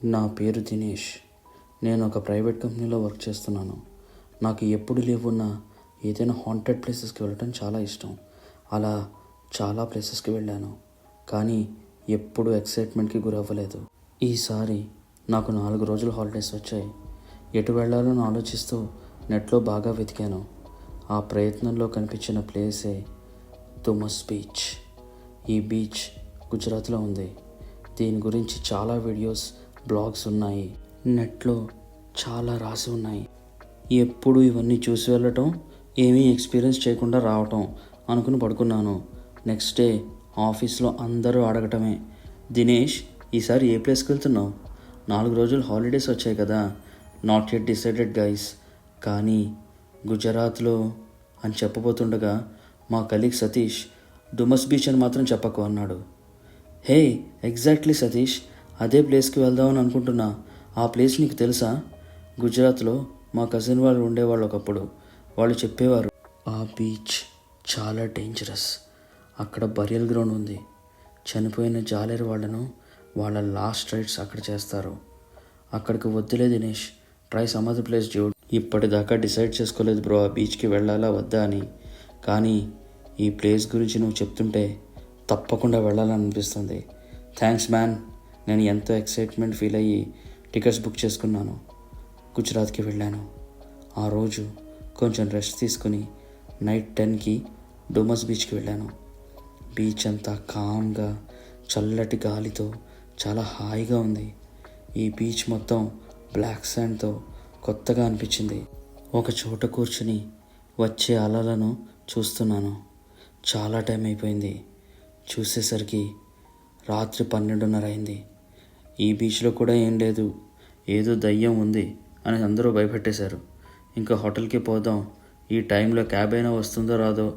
నా పేరు దినేష్. నేను ఒక ప్రైవేట్ కంపెనీలో వర్క్ చేస్తున్నాను. నాకు ఎప్పుడు లేవున్నా ఏదైనా హాంటెడ్ ప్లేసెస్కి వెళ్ళటం చాలా ఇష్టం. అలా చాలా ప్లేసెస్కి వెళ్ళాను, కానీ ఎప్పుడు ఎక్సైట్మెంట్కి గురవ్వలేదు. ఈసారి నాకు 4 రోజులు హాలిడేస్ వచ్చాయి. ఎటు వెళ్ళాలో ఆలోచిస్తూ నెట్లో బాగా వెతికాను. ఆ ప్రయత్నంలో కనిపించిన ప్లేసే దుమస్ బీచ్. ఈ బీచ్ గుజరాత్లో ఉంది. దీని గురించి చాలా వీడియోస్, బ్లాగ్స్ ఉన్నాయి. నెట్లో చాలా రాసి ఉన్నాయి. ఎప్పుడు ఇవన్నీ చూసి వెళ్ళటం, ఏమీ ఎక్స్పీరియన్స్ చేయకుండా రావటం అనుకుని పడుకున్నాను. నెక్స్ట్ డే ఆఫీస్లో అందరూ అడగటమే, దినేష్ ఈసారి ఏ ప్లేస్కి వెళ్తున్నావు? 4 రోజులు హాలిడేస్ వచ్చాయి కదా. నాట్ యెట్ డిసైడెడ్ గైస్, కానీ గుజరాత్లో అని చెప్పబోతుండగా మా కలీగ్ సతీష్ దుమస్ బీచ్ అని మాత్రం చెప్పకు అన్నాడు. హే, ఎగ్జాక్ట్లీ సతీష్, అదే ప్లేస్కి వెళ్దామని అనుకుంటున్నా. ఆ ప్లేస్ నీకు తెలుసా? గుజరాత్లో మా కజిన్ వాళ్ళు ఉండేవాళ్ళు ఒకప్పుడు. వాళ్ళు చెప్పేవారు ఆ బీచ్ చాలా డేంజరస్. అక్కడ బరియల్ గ్రౌండ్ ఉంది. చనిపోయిన జాలేరు వాళ్ళను వాళ్ళ లాస్ట్ రైట్స్ అక్కడ చేస్తారు. అక్కడికి వద్దులే Dinesh, try some other place dude. ఇప్పటిదాకా డిసైడ్ చేసుకోలేదు బ్రో ఆ బీచ్కి వెళ్ళాలా వద్దా అని. కానీ ఈ ప్లేస్ గురించి నువ్వు చెప్తుంటే తప్పకుండా వెళ్ళాలనిపిస్తుంది. Thanks man. నేను ఎంతో ఎక్సైట్మెంట్ ఫీల్ అయ్యి టికెట్స్ బుక్ చేసుకున్నాను. గుజరాత్కి వెళ్ళాను. ఆ రోజు కొంచెం రెస్ట్ తీసుకుని నైట్ 10కి డుమస్ బీచ్కి వెళ్ళాను. బీచ్ అంతా కామ్గా, చల్లటి గాలితో చాలా హాయిగా ఉంది. ఈ బీచ్ మొత్తం బ్లాక్ శాండ్తో కొత్తగా అనిపించింది. ఒక చోట కూర్చుని వచ్చే అలలను చూస్తున్నాను. చాలా టైం అయిపోయింది. చూసేసరికి రాత్రి 12:30 అయింది. ఈ బీచ్లో కూడా ఏం లేదు, ఏదో దయ్యం ఉంది అని అందరూ భయపెట్టేశారు. ఇంకా హోటల్కి పోదాం, ఈ టైంలో క్యాబ్ అయినా వస్తుందో రాదో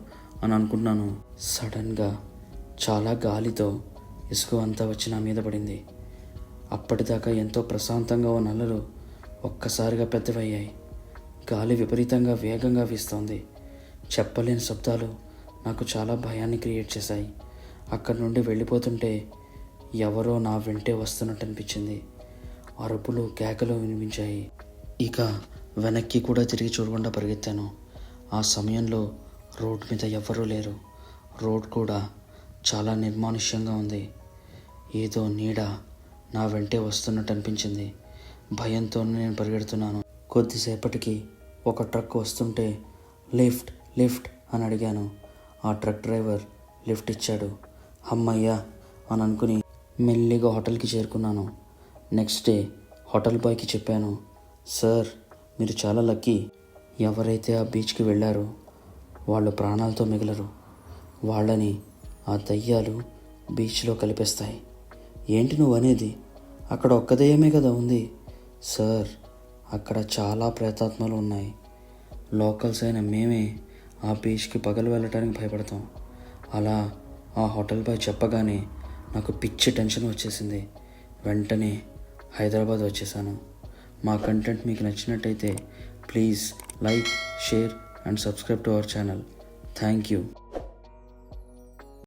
అని అనుకున్నాను. సడన్గా చాలా గాలితో ఇసుక అంతా వచ్చి నా మీద పడింది. అప్పటిదాకా ఎంతో ప్రశాంతంగా ఉన్న అలలు ఒక్కసారిగా పెద్దవయ్యాయి. గాలి విపరీతంగా వేగంగా వీస్తోంది. చెప్పలేని శబ్దాలు నాకు చాలా భయాన్ని క్రియేట్ చేశాయి. అక్కడి నుండి వెళ్ళిపోతుంటే ఎవరో నా వెంటే వస్తున్నట్టు అనిపించింది. అరుపులు, కేకలు వినిపించాయి. ఇక వెనక్కి కూడా తిరిగి చూడకుండా పరిగెత్తాను. ఆ సమయంలో రోడ్ మీద ఎవరూ లేరు. రోడ్ కూడా చాలా నిర్మానుష్యంగా ఉంది. ఏదో నీడ నా వెంటే వస్తున్నట్టు అనిపించింది. భయంతో నేను పరిగెడుతున్నాను. కొద్దిసేపటికి ఒక ట్రక్ వస్తుంటే లిఫ్ట్ లిఫ్ట్ అని అడిగాను. ఆ ట్రక్ డ్రైవర్ లిఫ్ట్ ఇచ్చాడు. అమ్మయ్యా అని అనుకుని మెల్లిగా హోటల్కి చేరుకున్నాను. నెక్స్ట్ డే హోటల్ బాయ్కి చెప్పాను, సార్ మీరు చాలా లక్కీ. ఎవరైతే ఆ బీచ్కి వెళ్ళారో వాళ్ళు ప్రాణాలతో మిగలరు. వాళ్ళని ఆ దయ్యాలు బీచ్లో కలిపేస్తాయి. ఏంటి నువ్వు అనేది? అక్కడ ఒక్క దయ్యమే కదా ఉంది. సార్, అక్కడ చాలా ప్రేతాత్మలు ఉన్నాయి. లోకల్స్ అయిన మేమే ఆ బీచ్కి పగలు వెళ్ళటానికి భయపడతాం. అలా ఆ హోటల్ బాయ్ చెప్పగానే నాకు పిచ్చి టెన్షన్ వచ్చేసింది. వెంటనే హైదరాబాద్ వచ్చేసాను. మా కంటెంట్ మీకు నచ్చినట్టయితే please like, share and subscribe to our channel. Thank you.